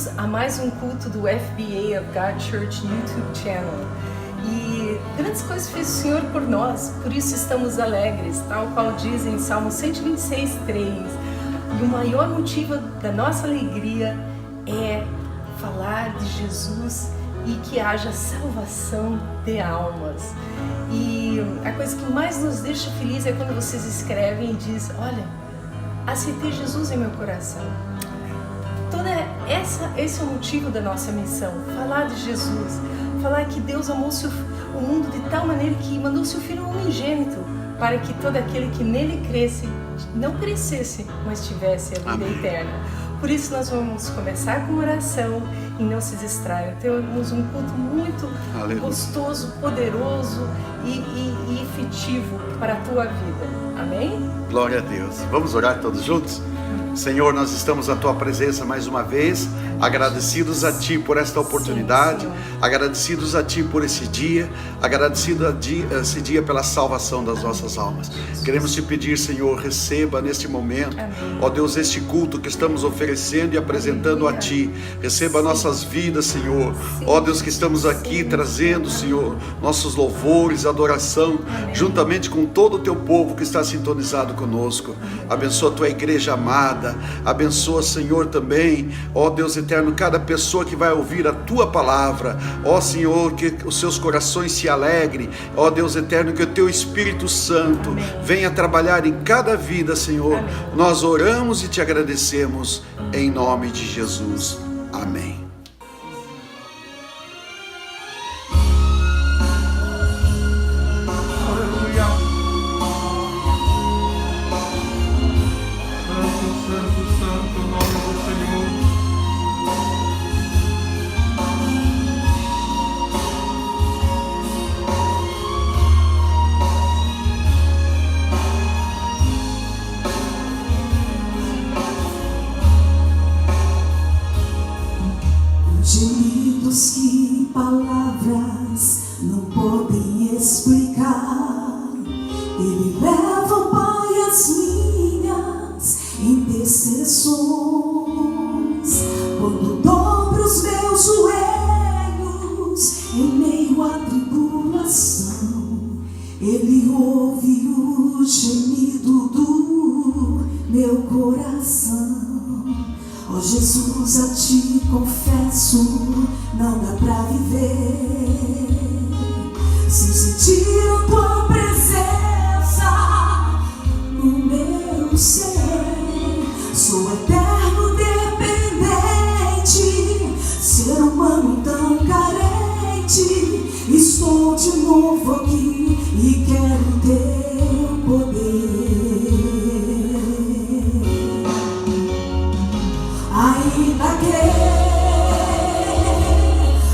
Bem-vindos a mais um culto do FBA of God Church YouTube channel. E grandes coisas fez o Senhor por nós, por isso estamos alegres, tal qual diz em Salmo 126:3. E o maior motivo da nossa alegria é falar de Jesus e que haja salvação de almas. E a coisa que mais nos deixa felizes é quando vocês escrevem e dizem: olha, aceitei Jesus em meu coração. Esse é o motivo da nossa missão, falar de Jesus, falar que Deus amou o mundo de tal maneira que mandou seu Filho unigênito, para que todo aquele que nele cresce, não perecesse, mas tivesse a vida Amém. Eterna. Por isso nós vamos começar com oração e não se distraia. Temos um culto muito Aleluia. gostoso, poderoso e efetivo para a tua vida. Amém? Glória a Deus. Vamos orar todos juntos? Senhor, nós estamos à Tua presença mais uma vez, agradecidos a Ti por esta oportunidade, agradecidos a Ti por esse dia, agradecidos a esse dia pela salvação das nossas almas. Queremos Te pedir, Senhor, receba neste momento, ó Deus, este culto que estamos oferecendo e apresentando a Ti. Receba nossas vidas, Senhor. Ó Deus, que estamos aqui trazendo, Senhor, nossos louvores, adoração, juntamente com todo o Teu povo que está sintonizado conosco. Abençoa a Tua igreja amada. Abençoa, Senhor, também, ó Deus eterno, cada pessoa que vai ouvir a Tua palavra. Ó Senhor, que os seus corações se alegrem. Ó Deus eterno, que o Teu Espírito Santo venha trabalhar em cada vida, Senhor. Nós oramos e Te agradecemos em nome de Jesus. Amém. Gemidos que palavras não podem explicar, Ele leva ao Pai as minhas intercessões. Quando dobro os meus joelhos em meio à tribulação, Ele ouve o gemido do meu coração. Ó Jesus, a Ti confesso, não dá pra viver sem sentir a Tua presença no meu ser. Sou eterno dependente, ser humano tão carente. Estou de novo aqui e quero Teu poder. Ainda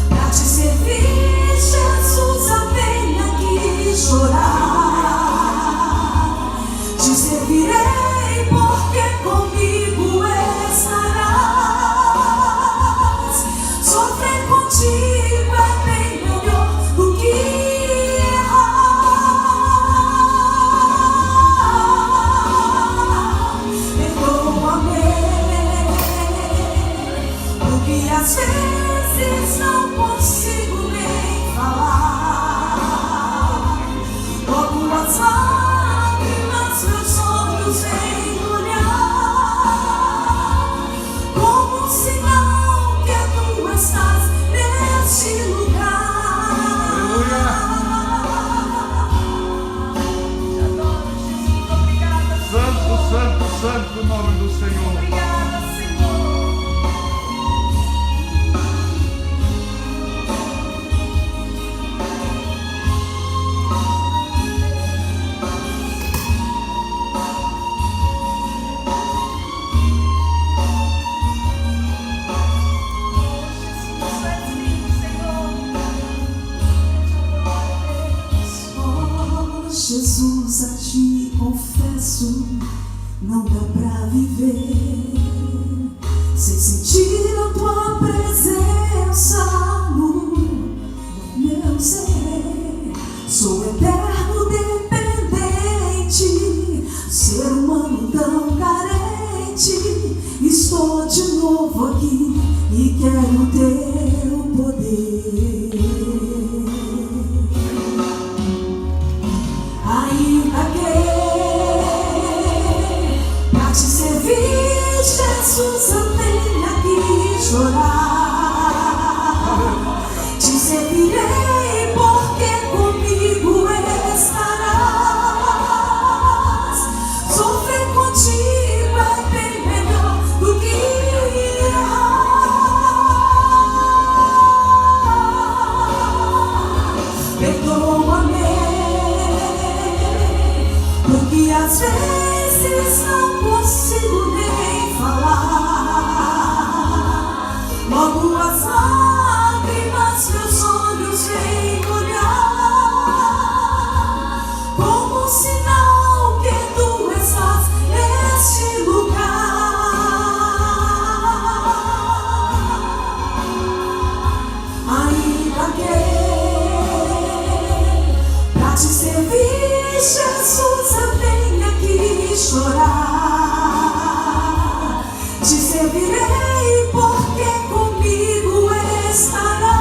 pra Te servir, Jesus, eu venho aqui chorar. Te servirei porque comigo estarás. Sofrer contigo é bem melhor do que errar. Perdoa-me, porque às vezes não consigo nem falar. Logo as lágrimas meus olhos vêm olhar, como um sinal que Tu estás neste lugar. Santo, santo, santo o nome do Senhor. Obrigada, Senhor. Jesus, a Ti confesso, não dá pra viver sem sentir a Tua presença no meu ser. Sou eterno dependente, ser humano tão carente. Estou de novo aqui e quero teu poder. Ainda que pra te servir, Jesus, eu tenha que chorar. Te servirei porque comigo estarás. Sofrer contigo é bem melhor do que errar. Perdoa-me, porque às vezes não consigo nem falar. Logo as lágrimas meus olhos vêm molhar, como um sinal que tu estás neste lugar. Ainda que pra te servir, Jesus, eu tenha que chorar. Te servirei porque comigo estarás.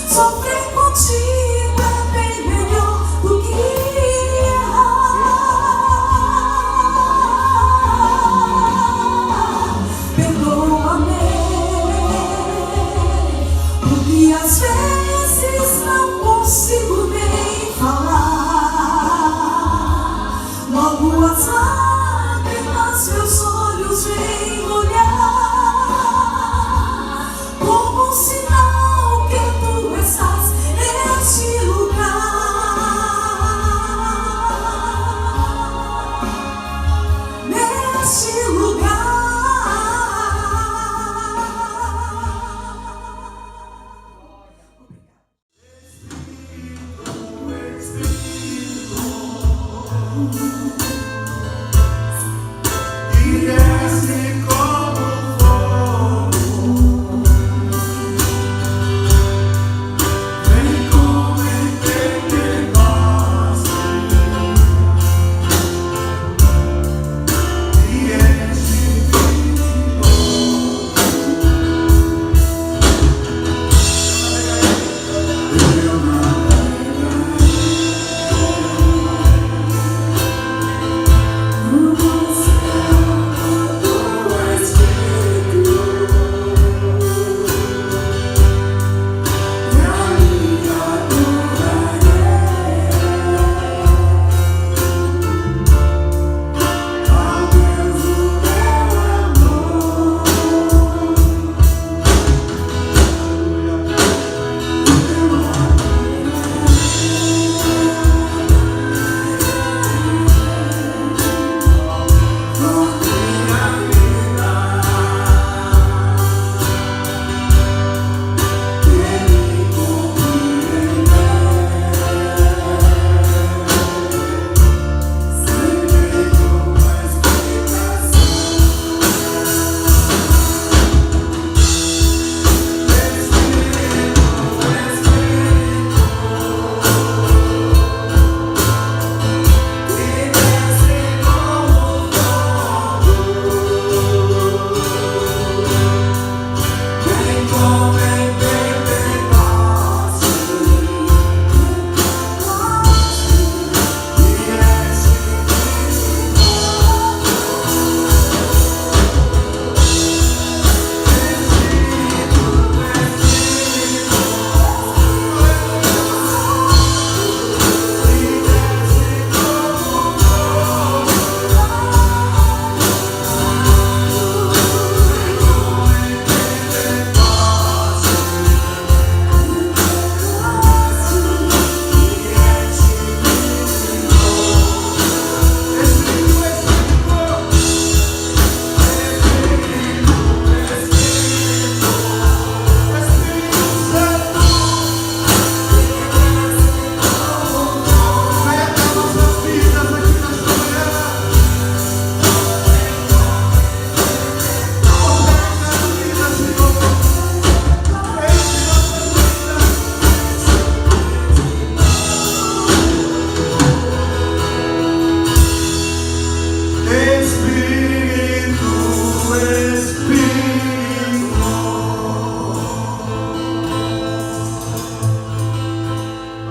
Sofrer contigo é bem melhor do que errar. Perdoa-me, porque às vezes não consigo nem falar. Logo as lágrimas meus olhos vêm molhar, como um sinal que tu estás neste lugar. Neste lugar.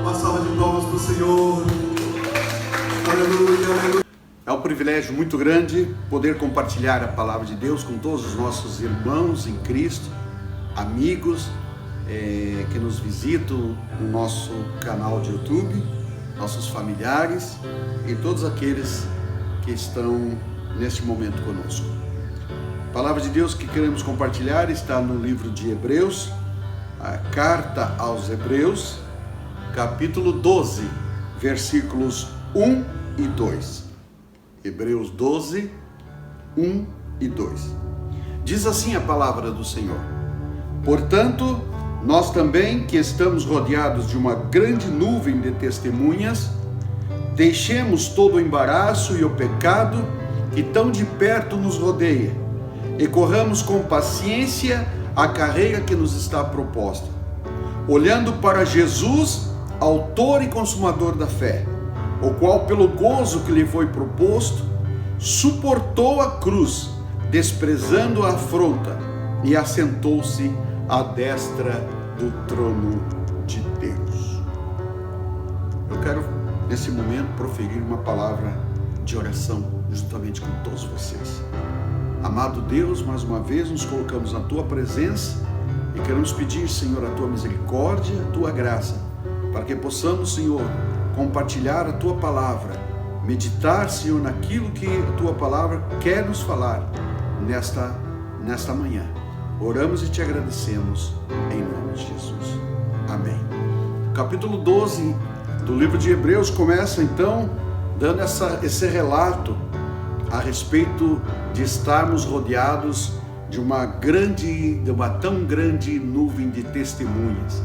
Uma salva de palmas para o Senhor. Aleluia, aleluia. É um privilégio muito grande poder compartilhar a palavra de Deus com todos os nossos irmãos em Cristo, amigos que nos visitam no nosso canal de YouTube, nossos familiares e todos aqueles que estão neste momento conosco. A palavra de Deus que queremos compartilhar está no livro de Hebreus, a carta aos Hebreus, capítulo 12, versículos 1 e 2. Hebreus 12, 1 e 2. Diz assim a palavra do Senhor: portanto, nós também, que estamos rodeados de uma grande nuvem de testemunhas, deixemos todo o embaraço e o pecado que tão de perto nos rodeia e corramos com paciência a carreira que nos está proposta, olhando para Jesus, autor e consumador da fé, o qual, pelo gozo que lhe foi proposto, suportou a cruz, desprezando a afronta, e assentou-se à destra do trono de Deus. Eu quero, nesse momento, proferir uma palavra de oração, juntamente com todos vocês. Amado Deus, mais uma vez nos colocamos na Tua presença e queremos pedir, Senhor, a Tua misericórdia, a Tua graça, para que possamos, Senhor, compartilhar a Tua palavra, meditar, Senhor, naquilo que a Tua palavra quer nos falar nesta manhã. Oramos e Te agradecemos em nome de Jesus. Amém. O capítulo 12 do livro de Hebreus começa então dando esse relato a respeito de estarmos rodeados de uma tão grande nuvem de testemunhas.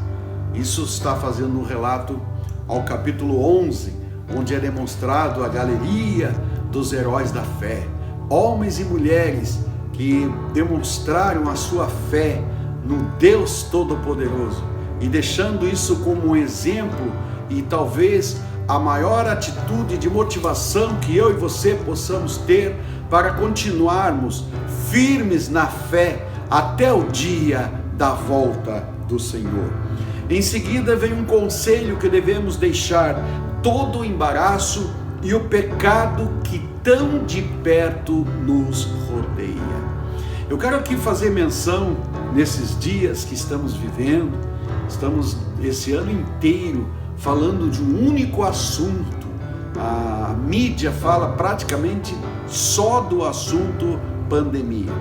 Isso está fazendo um relato ao capítulo 11, onde é demonstrado a galeria dos heróis da fé, homens e mulheres que demonstraram a sua fé no Deus Todo-Poderoso e deixando isso como um exemplo e talvez a maior atitude de motivação que eu e você possamos ter para continuarmos firmes na fé até o dia da volta do Senhor. Em seguida vem um conselho que devemos deixar todo o embaraço e o pecado que tão de perto nos rodeia. Eu quero aqui fazer menção nesses dias que estamos vivendo, estamos esse ano inteiro falando de um único assunto. A mídia fala praticamente só do assunto pandemia.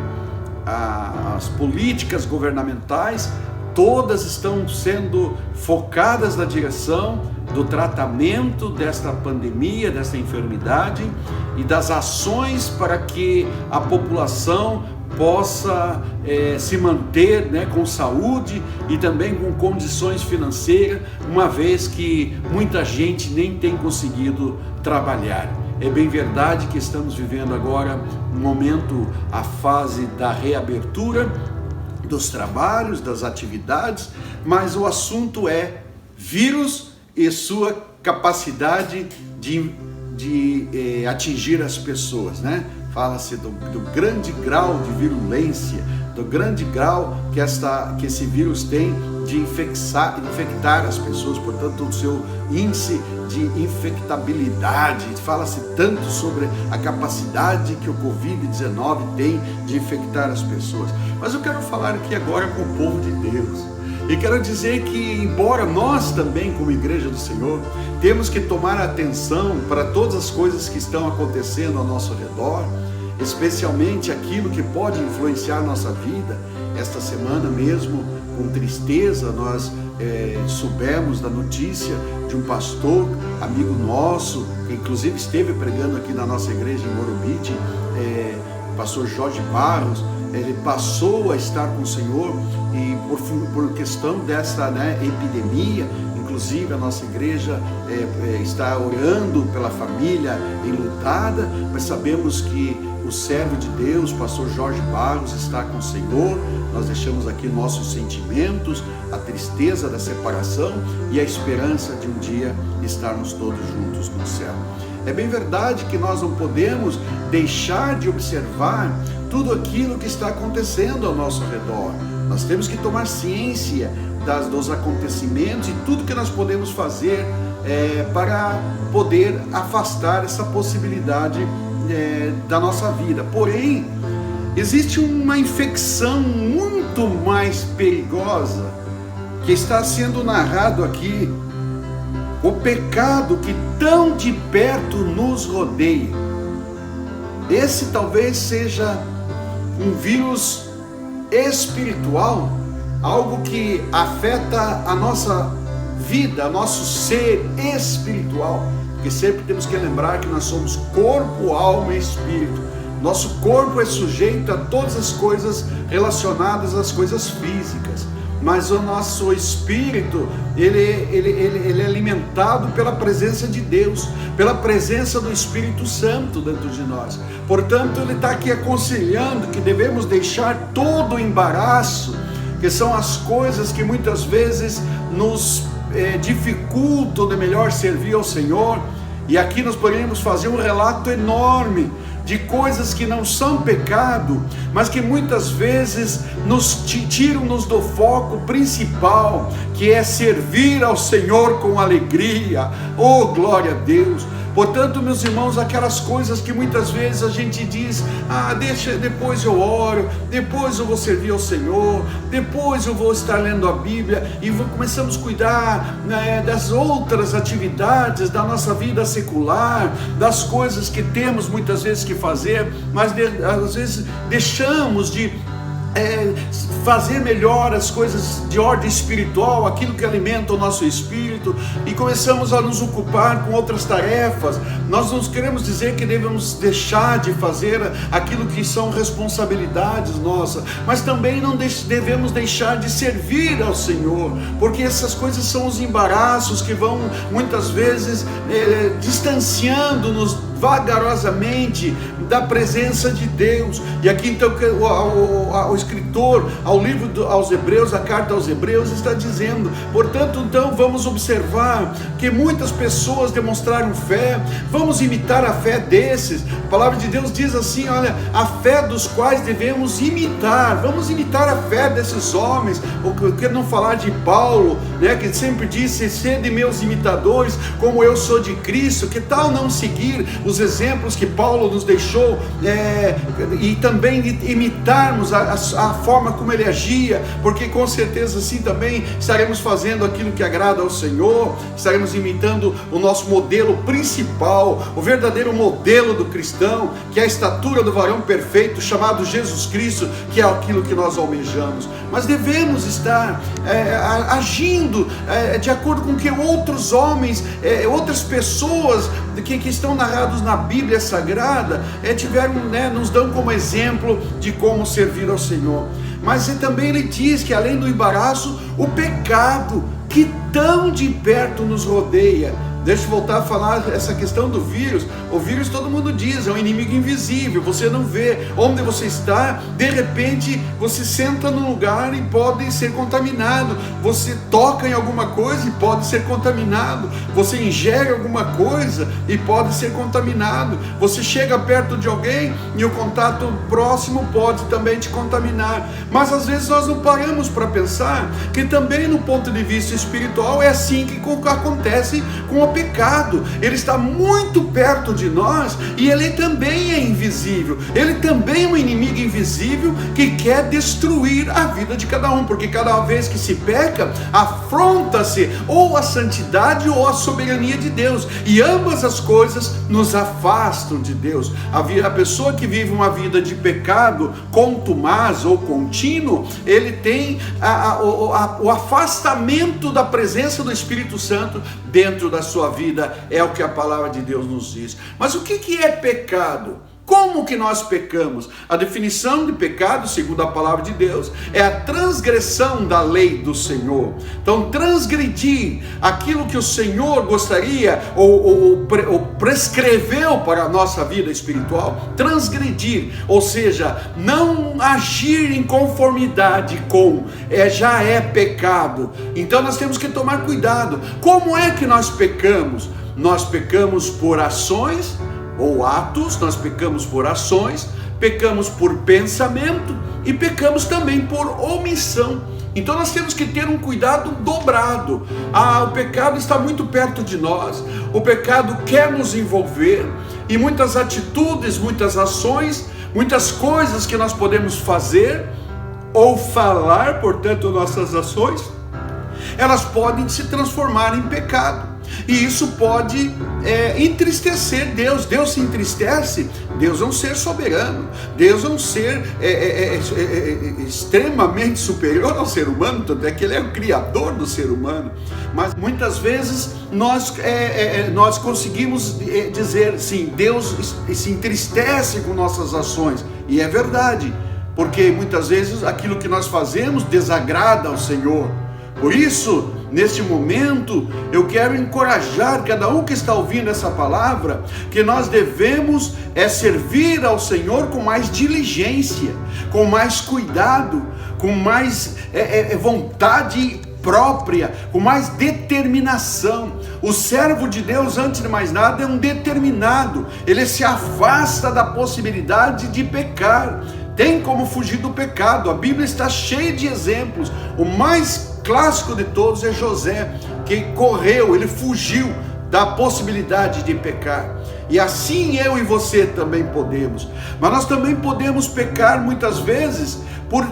As políticas governamentais todas estão sendo focadas na direção do tratamento desta pandemia, desta enfermidade e das ações para que a população possa se manter, com saúde e também com condições financeiras, uma vez que muita gente nem tem conseguido trabalhar. É bem verdade que estamos vivendo agora um momento, a fase da reabertura dos trabalhos, das atividades, mas o assunto é vírus e sua capacidade de atingir as pessoas, Fala-se do grande grau de virulência, do grande grau que esse vírus tem de infectar as pessoas, portanto, o seu índice de infectabilidade. Fala-se tanto sobre a capacidade que o Covid-19 tem de infectar as pessoas. Mas eu quero falar aqui agora com o povo de Deus. E quero dizer que, embora nós também, como Igreja do Senhor, temos que tomar atenção para todas as coisas que estão acontecendo ao nosso redor, especialmente aquilo que pode influenciar nossa vida. Esta semana mesmo, com tristeza, nós soubemos da notícia de um pastor, amigo nosso, que inclusive esteve pregando aqui na nossa igreja em Morumbi, pastor Jorge Barros. Ele passou a estar com o Senhor e por questão dessa epidemia, inclusive a nossa igreja está orando pela família enlutada, mas sabemos que o servo de Deus, pastor Jorge Barros, está com o Senhor. Nós deixamos aqui nossos sentimentos, a tristeza da separação e a esperança de um dia estarmos todos juntos no céu. É bem verdade que nós não podemos deixar de observar tudo aquilo que está acontecendo ao nosso redor. Nós temos que tomar ciência dos acontecimentos e tudo que nós podemos fazer para poder afastar essa possibilidade da nossa vida. Porém, existe uma infecção muito mais perigosa que está sendo narrado aqui. O pecado que tão de perto nos rodeia. Esse talvez seja um vírus espiritual, algo que afeta a nossa vida, nosso ser espiritual, porque sempre temos que lembrar que nós somos corpo, alma e espírito. Nosso corpo é sujeito a todas as coisas relacionadas às coisas físicas, mas o nosso espírito, ele é alimentado pela presença de Deus, pela presença do Espírito Santo dentro de nós. Portanto, ele está aqui aconselhando que devemos deixar todo o embaraço, que são as coisas que muitas vezes nos dificultam de melhor servir ao Senhor. E aqui nós poderíamos fazer um relato enorme de coisas que não são pecado, mas que muitas vezes tiram-nos do foco principal, que é servir ao Senhor com alegria. Oh, glória a Deus! Portanto, meus irmãos, aquelas coisas que muitas vezes a gente diz, deixa, depois eu oro, depois eu vou servir ao Senhor, depois eu vou estar lendo a Bíblia, e começamos a cuidar das outras atividades da nossa vida secular, das coisas que temos muitas vezes que fazer, mas às vezes deixamos de fazer melhor as coisas de ordem espiritual, aquilo que alimenta o nosso espírito, e começamos a nos ocupar com outras tarefas. Nós não queremos dizer que devemos deixar de fazer aquilo que são responsabilidades nossas, mas também não devemos deixar de servir ao Senhor, porque essas coisas são os embaraços que vão muitas vezes distanciando-nos vagarosamente da presença de Deus. E aqui então o escritor aos Hebreus, a carta aos Hebreus, está dizendo: portanto, então vamos observar que muitas pessoas demonstraram fé, vamos imitar a fé desses. A palavra de Deus diz assim: olha, a fé dos quais devemos imitar, vamos imitar a fé desses homens. Eu quero não falar de Paulo, que sempre disse: sede meus imitadores, como eu sou de Cristo. Que tal não seguir os exemplos que Paulo nos deixou, e também imitarmos a forma como ele agia, porque com certeza assim também estaremos fazendo aquilo que agrada ao Senhor, estaremos imitando o nosso modelo principal, o verdadeiro modelo do cristão, que é a estatura do varão perfeito, chamado Jesus Cristo, que é aquilo que nós almejamos. Mas devemos estar agindo de acordo com que outros homens, outras pessoas que estão narrados na Bíblia Sagrada, nos dão como exemplo de como servir ao Senhor. Mas também ele diz que além do embaraço, o pecado que tão de perto nos rodeia. Deixa eu voltar a falar essa questão do vírus. O vírus, todo mundo diz, é um inimigo invisível, você não vê onde você está. De repente você senta num lugar e pode ser contaminado, você toca em alguma coisa e pode ser contaminado, você ingere alguma coisa e pode ser contaminado, você chega perto de alguém e o contato próximo pode também te contaminar. Mas às vezes nós não paramos para pensar que também no ponto de vista espiritual é assim que acontece com o pecado. Ele está muito perto de nós e ele também é invisível, ele também é um inimigo invisível que quer destruir a vida de cada um, porque cada vez que se peca, afronta-se ou a santidade ou a soberania de Deus, e ambas as coisas nos afastam de Deus. A pessoa que vive uma vida de pecado contumaz ou contínuo, ele tem o afastamento da presença do Espírito Santo dentro da sua vida, é o que a palavra de Deus nos diz. Mas o que é pecado? Como que nós pecamos? A definição de pecado, segundo a palavra de Deus, é a transgressão da lei do Senhor. Então, transgredir aquilo que o Senhor gostaria ou prescreveu para a nossa vida espiritual, transgredir, ou seja, não agir em conformidade com, já é pecado. Então nós temos que tomar cuidado. Como é que nós pecamos? nós pecamos por ações ou atos, nós pecamos por ações, pecamos por pensamento e pecamos também por omissão. Então nós temos que ter um cuidado dobrado. O pecado está muito perto de nós, o pecado quer nos envolver, e muitas atitudes, muitas ações, muitas coisas que nós podemos fazer ou falar, portanto nossas ações, elas podem se transformar em pecado. E isso pode entristecer Deus. Deus se entristece. Deus é um ser soberano. Deus é um ser extremamente superior ao ser humano, tanto é que Ele é o criador do ser humano. Mas muitas vezes nós conseguimos dizer, sim, Deus se entristece com nossas ações. E é verdade, porque muitas vezes aquilo que nós fazemos desagrada ao Senhor. Por isso, neste momento, eu quero encorajar cada um que está ouvindo essa palavra, que nós devemos servir ao Senhor com mais diligência, com mais cuidado, com mais vontade própria, com mais determinação. O servo de Deus, antes de mais nada, é um determinado. Ele se afasta da possibilidade de pecar. Tem como fugir do pecado. A Bíblia está cheia de exemplos. O mais clássico de todos é José, que correu, ele fugiu da possibilidade de pecar. E assim eu e você também podemos. Mas nós também podemos pecar muitas vezes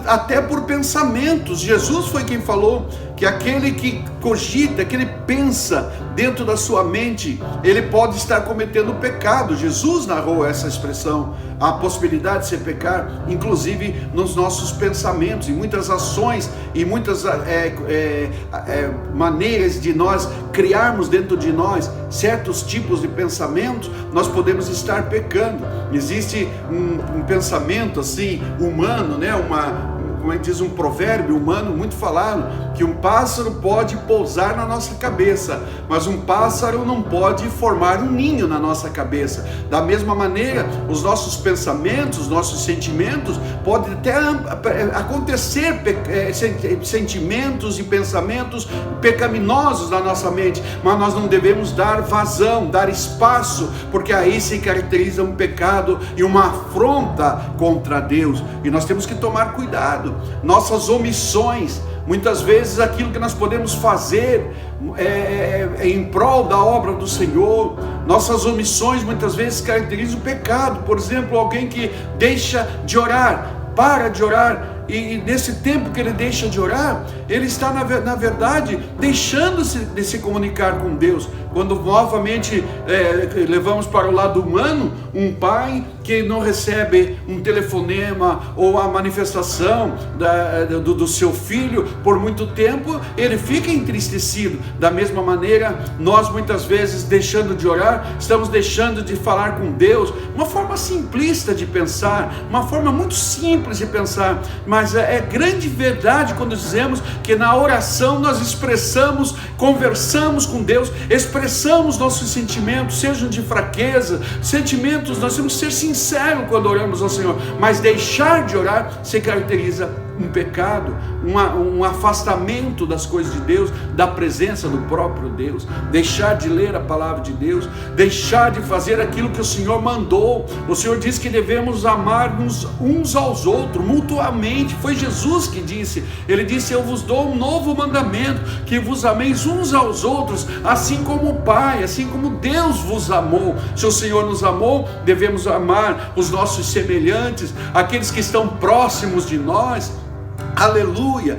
até por pensamentos. Jesus foi quem falou que aquele que cogita, que ele pensa dentro da sua mente, ele pode estar cometendo pecado. Jesus narrou essa expressão, a possibilidade de se pecar, inclusive nos nossos pensamentos, em muitas ações e muitas maneiras de nós criarmos dentro de nós certos tipos de pensamentos, nós podemos estar pecando. Existe um pensamento assim humano, né? Como diz um provérbio humano muito falado, que um pássaro pode pousar na nossa cabeça, mas um pássaro não pode formar um ninho na nossa cabeça. Da mesma maneira, os nossos pensamentos, os nossos sentimentos, podem até acontecer sentimentos e pensamentos pecaminosos na nossa mente, mas nós não devemos dar vazão, dar espaço, porque aí se caracteriza um pecado e uma afronta contra Deus, e nós temos que tomar cuidado. Nossas omissões, muitas vezes aquilo que nós podemos fazer em prol da obra do Senhor, nossas omissões muitas vezes caracterizam o pecado. Por exemplo, alguém que deixa de orar, para de orar, e nesse tempo que ele deixa de orar, ele está na verdade deixando-se de se comunicar com Deus. Quando novamente levamos para o lado humano, um pai que não recebe um telefonema ou a manifestação do seu filho por muito tempo, ele fica entristecido. Da mesma maneira, nós muitas vezes, deixando de orar, estamos deixando de falar com Deus. Uma forma simplista de pensar, uma forma muito simples de pensar, mas é grande verdade quando dizemos que na oração nós expressamos, conversamos com Deus, expressamos nossos sentimentos, sejam de fraqueza, sentimentos, nós temos que ser sinceros quando oramos ao Senhor, mas deixar de orar se caracteriza um pecado, um afastamento das coisas de Deus, da presença do próprio Deus, deixar de ler a palavra de Deus, deixar de fazer aquilo que o Senhor mandou. O Senhor diz que devemos amar-nos uns aos outros, mutuamente. Foi Jesus que disse, Ele disse: eu vos dou um novo mandamento, que vos ameis uns aos outros, assim como o Pai, assim como Deus vos amou. Se o Senhor nos amou, devemos amar os nossos semelhantes, aqueles que estão próximos de nós. Aleluia.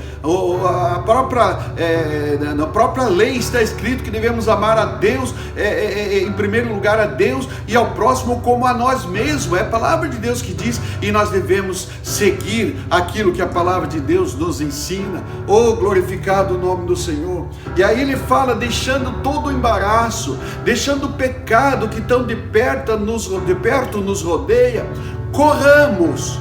Na própria lei está escrito que devemos amar a Deus, em primeiro lugar a Deus, e ao próximo como a nós mesmos. É a palavra de Deus que diz, e nós devemos seguir aquilo que a palavra de Deus nos ensina. Oh, glorificado o nome do Senhor. E aí ele fala, deixando todo o embaraço, deixando o pecado que tão de perto nos rodeia, corramos.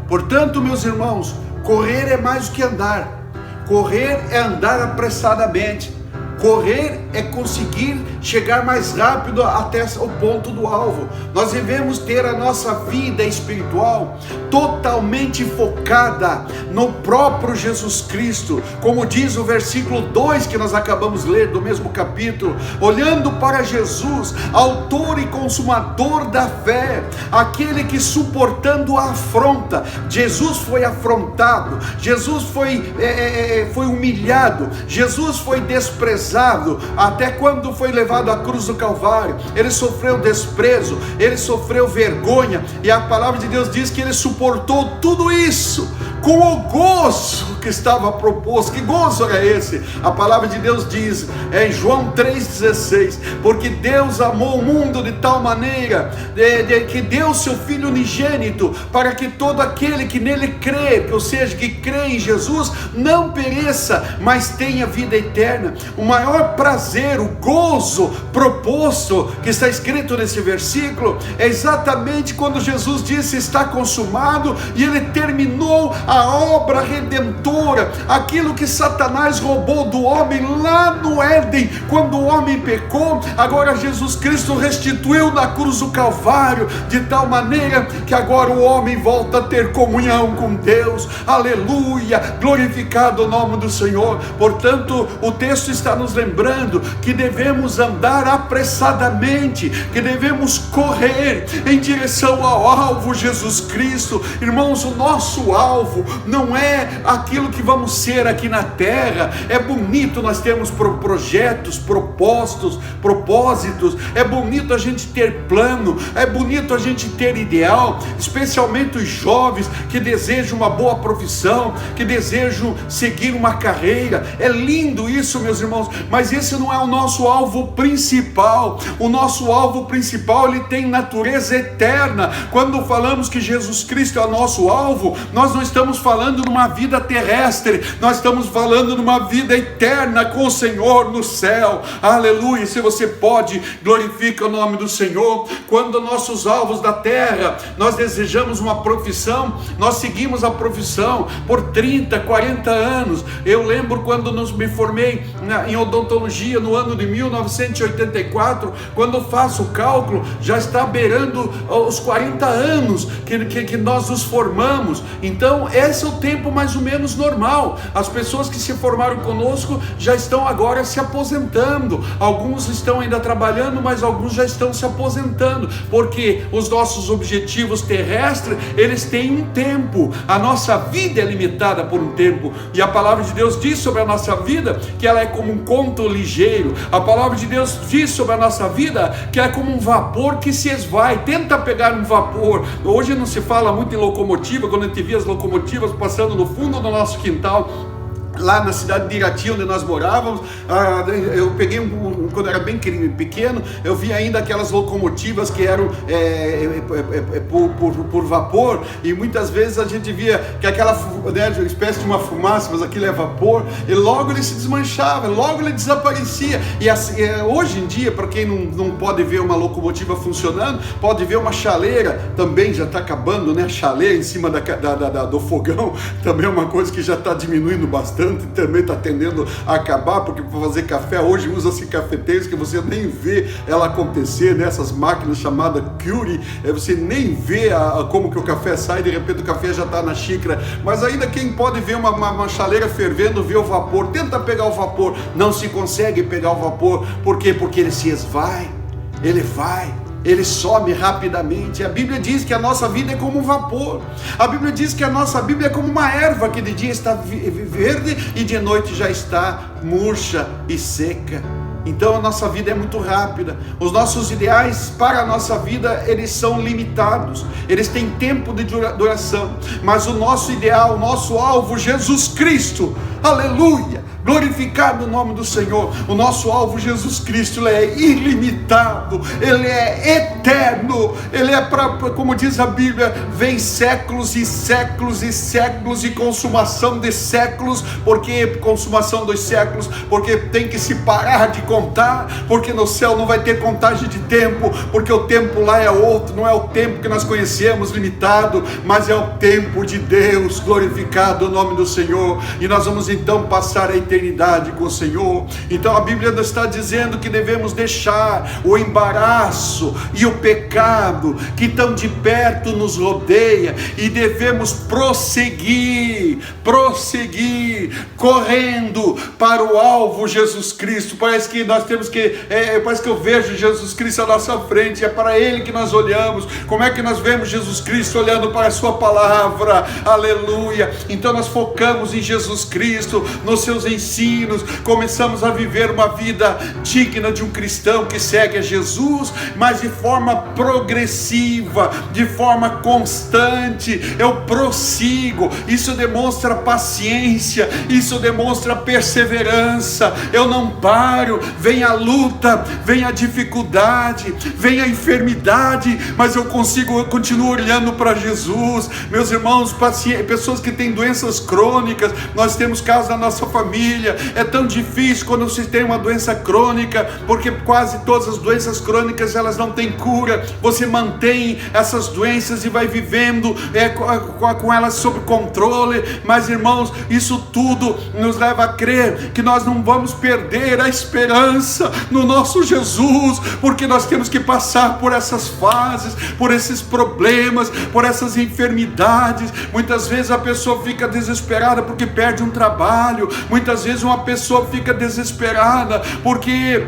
Portanto, meus irmãos, correr é mais do que andar. Correr é andar apressadamente. Correr é conseguir chegar mais rápido até o ponto do alvo. Nós devemos ter a nossa vida espiritual totalmente focada no próprio Jesus Cristo, como diz o versículo 2 que nós acabamos de ler do mesmo capítulo, olhando para Jesus, autor e consumador da fé, aquele que suportando a afronta, Jesus foi afrontado, Jesus foi humilhado, Jesus foi desprezado, até quando foi levado à cruz do Calvário, ele sofreu desprezo, ele sofreu vergonha, e a palavra de Deus diz que ele suportou tudo isso com o gozo que estava proposto. Que gozo era esse? A palavra de Deus diz em João 3,16, porque Deus amou o mundo de tal maneira que deu seu Filho unigênito, para que todo aquele que nele crê, ou seja, que crê em Jesus, não pereça, mas tenha vida eterna. O maior prazer, o gozo proposto, que está escrito nesse versículo, é exatamente quando Jesus disse: está consumado, e ele terminou a obra redentora, aquilo que Satanás roubou do homem lá no Éden, quando o homem pecou. Agora Jesus Cristo restituiu na cruz do Calvário, de tal maneira que agora o homem volta a ter comunhão com Deus. Aleluia, glorificado o nome do Senhor. Portanto, o texto está nos lembrando que devemos andar apressadamente, que devemos correr em direção ao alvo, Jesus Cristo. Irmãos, o nosso alvo não é aquilo que vamos ser aqui na terra. É bonito nós termos projetos, propósitos, é bonito a gente ter plano, é bonito a gente ter ideal, especialmente os jovens que desejam uma boa profissão, que desejam seguir uma carreira. É lindo isso, meus irmãos, mas esse não é o nosso alvo principal. O nosso alvo principal, ele tem natureza eterna. Quando falamos que Jesus Cristo é o nosso alvo, nós não estamos falando numa vida terrestre, nós estamos falando numa vida eterna com o Senhor no céu. Aleluia. Se você pode, glorifica o nome do Senhor. Quando nossos alvos da terra, nós desejamos uma profissão, nós seguimos a profissão por 30, 40 anos. Eu lembro quando me formei em odontologia no ano de 1984, quando eu faço o cálculo, já está beirando os 40 anos que nós nos formamos. Então esse é o tempo mais ou menos normal. As pessoas que se formaram conosco já estão agora se aposentando. Alguns estão ainda trabalhando, mas alguns já estão se aposentando, porque os nossos objetivos terrestres, eles têm um tempo. A nossa vida é limitada por um tempo, e a palavra de Deus diz sobre a nossa vida que ela é como um conto ligeiro. A palavra de Deus diz sobre a nossa vida que ela é como um vapor que se esvai. Tenta pegar um vapor. Hoje não se fala muito em locomotiva. Quando a gente via as locomotivas passando no fundo do nosso quintal, lá na cidade de Irati, onde nós morávamos, eu peguei quando era bem pequeno, eu vi ainda aquelas locomotivas que eram por vapor, e muitas vezes a gente via que aquela espécie de uma fumaça, mas aquilo é vapor, e logo ele se desmanchava, logo ele desaparecia. E assim, hoje em dia, para quem não pode ver uma locomotiva funcionando, pode ver uma chaleira, também já está acabando, né? A chaleira em cima do fogão, também é uma coisa que já está diminuindo bastante, também está tendendo a acabar, porque para fazer café hoje usa-se cafeteiros que você nem vê ela acontecer, né? Essas máquinas chamadas Curie, você nem vê como que o café sai, de repente o café já está na xícara. Mas ainda quem pode ver uma chaleira fervendo, vê o vapor, tenta pegar o vapor, não se consegue pegar o vapor. Por quê? Porque ele se esvai, ele some rapidamente. A Bíblia diz que a nossa vida é como um vapor. A Bíblia diz que a nossa Bíblia é como uma erva que de dia está verde e de noite já está murcha e seca. Então a nossa vida é muito rápida. Os nossos ideais para a nossa vida, eles são limitados, eles têm tempo de duração. Mas o nosso ideal, o nosso alvo, Jesus Cristo, aleluia, glorificado o nome do Senhor. O nosso alvo, Jesus Cristo, ele é ilimitado, ele é eterno, ele é como diz a Bíblia, vem séculos e séculos e séculos, e consumação de séculos. Por que consumação dos séculos? Porque tem que se parar de contar, porque no céu não vai ter contagem de tempo, porque o tempo lá é outro, não é o tempo que nós conhecemos, limitado, mas é o tempo de Deus, glorificado o nome do Senhor. E nós vamos então passar a eternidade eternidade com o Senhor. Então a Bíblia está dizendo que devemos deixar o embaraço e o pecado que tão de perto nos rodeia, e devemos prosseguir, correndo para o alvo Jesus Cristo. Parece que nós temos que, parece que eu vejo Jesus Cristo à nossa frente, é para Ele que nós olhamos. Como é que nós vemos Jesus Cristo? Olhando para a sua palavra, aleluia. Então nós focamos em Jesus Cristo, nos seus ensinos, começamos a viver uma vida digna de um cristão que segue a Jesus, mas de forma progressiva, de forma constante. Eu prossigo, isso demonstra paciência, isso demonstra perseverança. Eu não paro, vem a luta, vem a dificuldade, vem a enfermidade, mas eu continuo olhando para Jesus. Meus irmãos, pessoas que têm doenças crônicas, nós temos casos na nossa família. É tão difícil quando se tem uma doença crônica, porque quase todas as doenças crônicas elas não têm cura. Você mantém essas doenças e vai vivendo com elas sob controle. Mas irmãos, isso tudo nos leva a crer que nós não vamos perder a esperança no nosso Jesus, porque nós temos que passar por essas fases, por esses problemas, por essas enfermidades. Muitas vezes a pessoa fica desesperada porque perde um trabalho, muitas vezes uma pessoa fica desesperada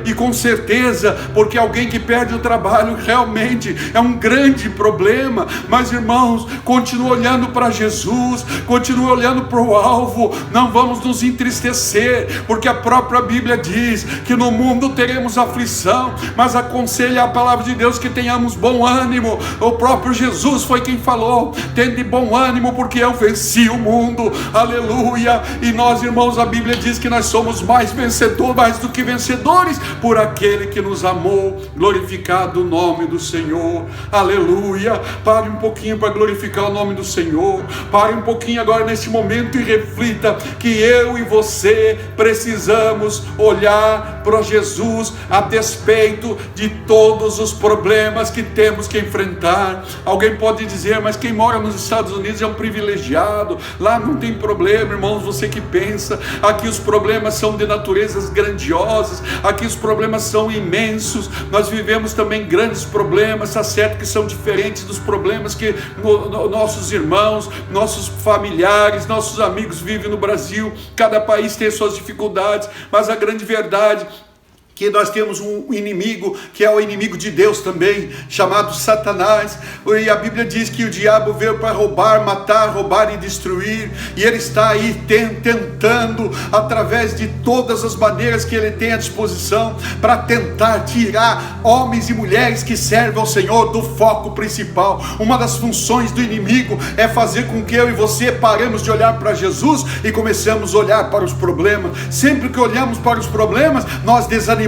e com certeza, porque alguém que perde o trabalho realmente é um grande problema. Mas irmãos, continua olhando para Jesus, continua olhando para o alvo, não vamos nos entristecer, porque a própria Bíblia diz que no mundo teremos aflição, mas aconselha a palavra de Deus que tenhamos bom ânimo. O próprio Jesus foi quem falou: tende bom ânimo, porque eu venci o mundo, aleluia. E nós, irmãos, a Bíblia diz que nós somos mais vencedores, mais do que vencedores, por aquele que nos amou. Glorificado o nome do Senhor, aleluia. Pare um pouquinho para glorificar o nome do Senhor, pare um pouquinho agora nesse momento e reflita que eu e você precisamos olhar para Jesus a despeito de todos os problemas que temos que enfrentar. Alguém pode dizer: mas quem mora nos Estados Unidos é um privilegiado, lá não tem problema. Irmãos, você que pensa, aqui os problemas são de naturezas grandiosas, aqui os problemas são imensos. Nós vivemos também grandes problemas, está certo que são diferentes dos problemas que nossos irmãos, nossos familiares, nossos amigos vivem no Brasil. Cada país tem suas dificuldades, mas a grande verdade que nós temos um inimigo, que é o inimigo de Deus também, chamado Satanás. E a Bíblia diz que o diabo veio para roubar, matar, roubar e destruir, e ele está aí tentando, através de todas as maneiras que ele tem à disposição, para tentar tirar homens e mulheres que servem ao Senhor do foco principal. Uma das funções do inimigo é fazer com que eu e você paremos de olhar para Jesus e começamos a olhar para os problemas. Sempre que olhamos para os problemas, nós desanimamos.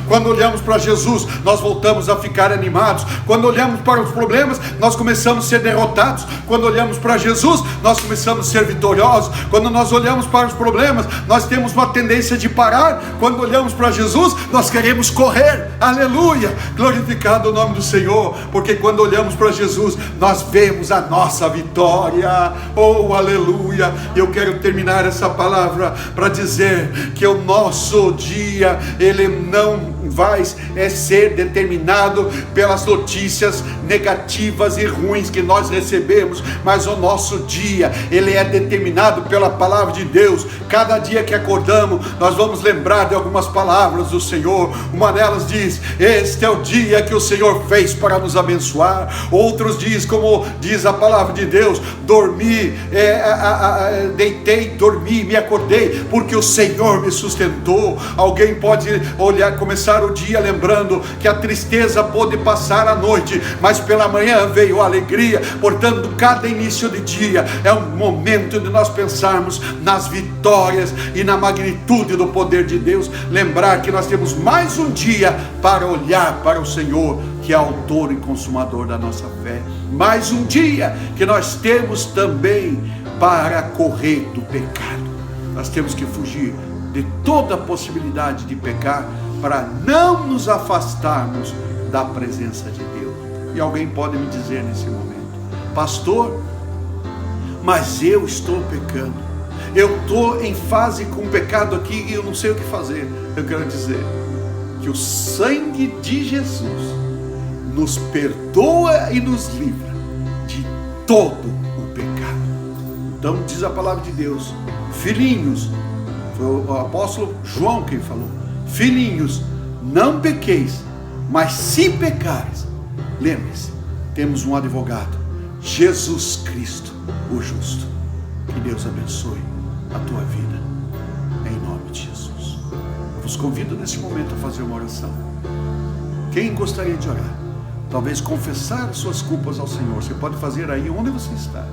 Quando olhamos para Jesus, nós voltamos a ficar animados. Quando olhamos para os problemas, nós começamos a ser derrotados. Quando olhamos para Jesus, nós começamos a ser vitoriosos. Quando nós olhamos para os problemas, nós temos uma tendência de parar. Quando olhamos para Jesus, nós queremos correr. Aleluia, glorificado o nome do Senhor, porque quando olhamos para Jesus, nós vemos a nossa vitória. Oh, aleluia. Eu quero terminar essa palavra para dizer que o nosso dia, ele não vai ser determinado pelas notícias negativas e ruins que nós recebemos, mas o nosso dia, ele é determinado pela palavra de Deus. Cada dia que acordamos, nós vamos lembrar de algumas palavras do Senhor. Uma delas diz: este é o dia que o Senhor fez para nos abençoar. Outros diz, como diz a palavra de Deus: dormi, deitei, dormi, me acordei, porque o Senhor me sustentou. Alguém pode olhar, começar o dia lembrando que a tristeza pôde passar a noite, mas pela manhã veio a alegria. Portanto, cada início de dia é um momento de nós pensarmos nas vitórias e na magnitude do poder de Deus. Lembrar que nós temos mais um dia para olhar para o Senhor, que é autor e consumador da nossa fé. Mais um dia que nós temos também para correr do pecado. Nós temos que fugir de toda a possibilidade de pecar, para não nos afastarmos da presença de Deus. E alguém pode me dizer nesse momento: pastor, mas eu estou pecando, eu estou em fase com o pecado aqui e eu não sei o que fazer. Eu quero dizer que o sangue de Jesus nos perdoa e nos livra de todo o pecado. Então diz a palavra de Deus, filhinhos, foi o apóstolo João quem falou, filhinhos, não pequeis, mas se pecares, lembre-se, temos um advogado, Jesus Cristo, o justo. Que Deus abençoe a tua vida, em nome de Jesus. Eu vos convido nesse momento a fazer uma oração. Quem gostaria de orar? Talvez confessar as suas culpas ao Senhor. Você pode fazer aí onde você está.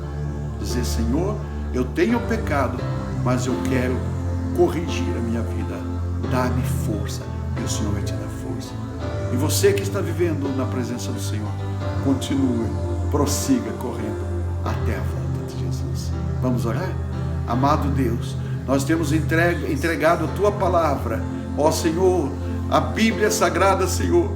Dizer, Senhor, eu tenho pecado, mas eu quero corrigir a minha vida. Dá-me força. E o Senhor vai te dar força. E você que está vivendo na presença do Senhor, continue, prossiga correndo até a volta de Jesus. Vamos orar? Amado Deus, nós temos entregado a Tua palavra, ó Senhor, a Bíblia Sagrada, Senhor,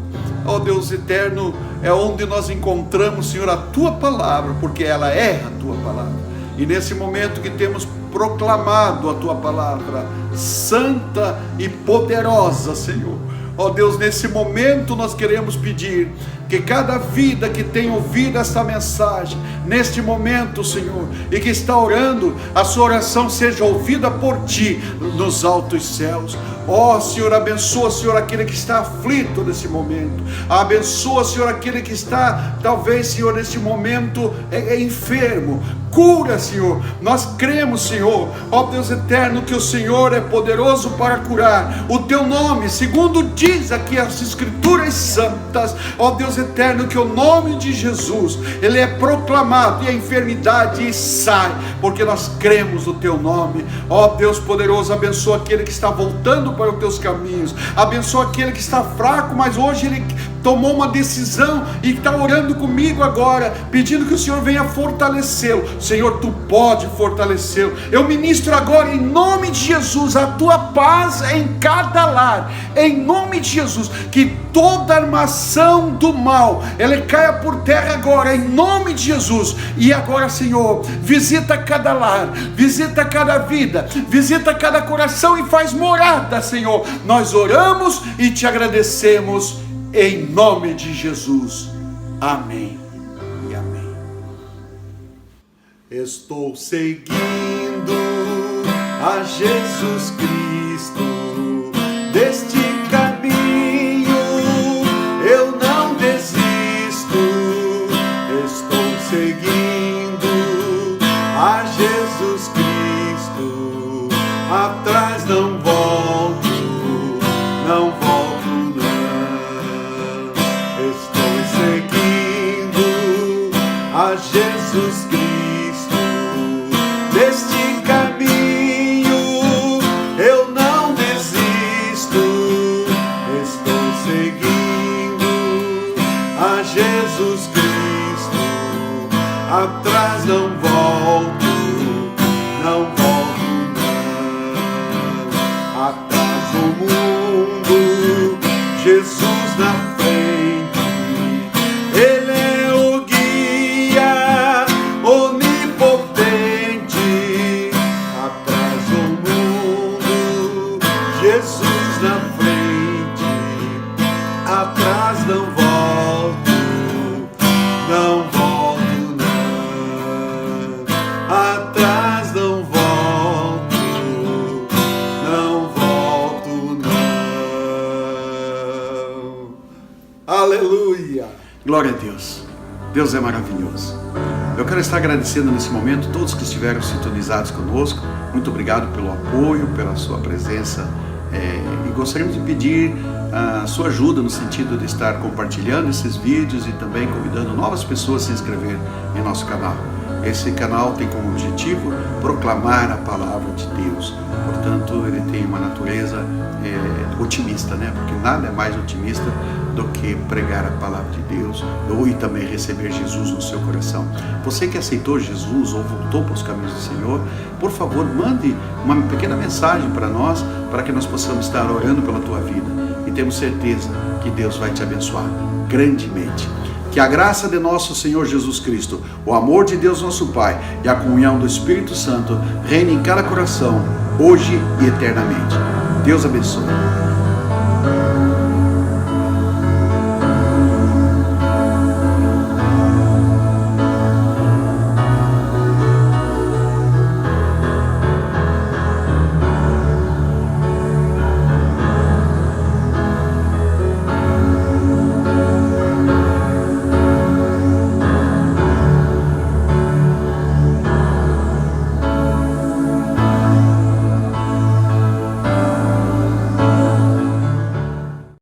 ó Deus eterno, é onde nós encontramos, Senhor, a Tua palavra, porque ela é a Tua palavra. E nesse momento que temos proclamado a Tua palavra, santa e poderosa, Senhor, ó Deus, nesse momento nós queremos pedir que cada vida que tem ouvido esta mensagem, neste momento, Senhor, e que está orando, a sua oração seja ouvida por Ti nos altos céus. Ó Senhor, abençoa, Senhor, aquele que está aflito nesse momento. Abençoa, Senhor, aquele que está, talvez, Senhor, nesse momento enfermo. Cura, Senhor. Nós cremos, Senhor, ó Deus eterno, que o Senhor é poderoso para curar. O Teu nome, segundo diz aqui as Escrituras Santas, ó Deus eterno, que o nome de Jesus, ele é proclamado e a enfermidade sai, porque nós cremos no Teu nome. Ó Deus poderoso, abençoa aquele que está voltando para os Teus caminhos. Abençoa aquele que está fraco, mas hoje ele tomou uma decisão e está orando comigo agora, pedindo que o Senhor venha fortalecê-lo. Senhor, Tu pode fortalecê-lo. Eu ministro agora em nome de Jesus a Tua paz em cada lar, em nome de Jesus, que toda armação do mal, ela caia por terra agora, em nome de Jesus. E agora, Senhor, visita cada lar, visita cada vida, visita cada coração e faz morada, Senhor. Nós oramos e Te agradecemos em nome de Jesus. Amém e amém. Estou seguindo a Jesus Cristo, deste caminho eu não desisto. Estou seguindo a Jesus Cristo, atrás não volto, não volto não. Estou seguindo a Jesus Cristo, deste caminho eu não desisto. Estou seguindo a Jesus Cristo, atrás não volto, não volto não. Atrás do mundo, Jesus na frente, Ele é o guia onipotente. Atrás do mundo, Jesus na frente, atrás não volto, não volto não. Atrás não volto, não volto não. Aleluia! Glória a Deus. Deus é maravilhoso. Eu quero estar agradecendo nesse momento todos que estiveram sintonizados conosco. Muito obrigado pelo apoio, pela sua presença. E gostaríamos de pedir a sua ajuda no sentido de estar compartilhando esses vídeos e também convidando novas pessoas a se inscrever em nosso canal. Esse canal tem como objetivo proclamar a palavra de Deus. Portanto, ele tem uma natureza otimista, né? Porque nada é mais otimista do que pregar a palavra de Deus e também receber Jesus no seu coração. Você que aceitou Jesus ou voltou para os caminhos do Senhor, por favor, mande uma pequena mensagem para nós, para que nós possamos estar orando pela tua vida. E temos certeza que Deus vai te abençoar grandemente. Que a graça de nosso Senhor Jesus Cristo, o amor de Deus nosso Pai e a comunhão do Espírito Santo reine em cada coração, hoje e eternamente. Deus abençoe.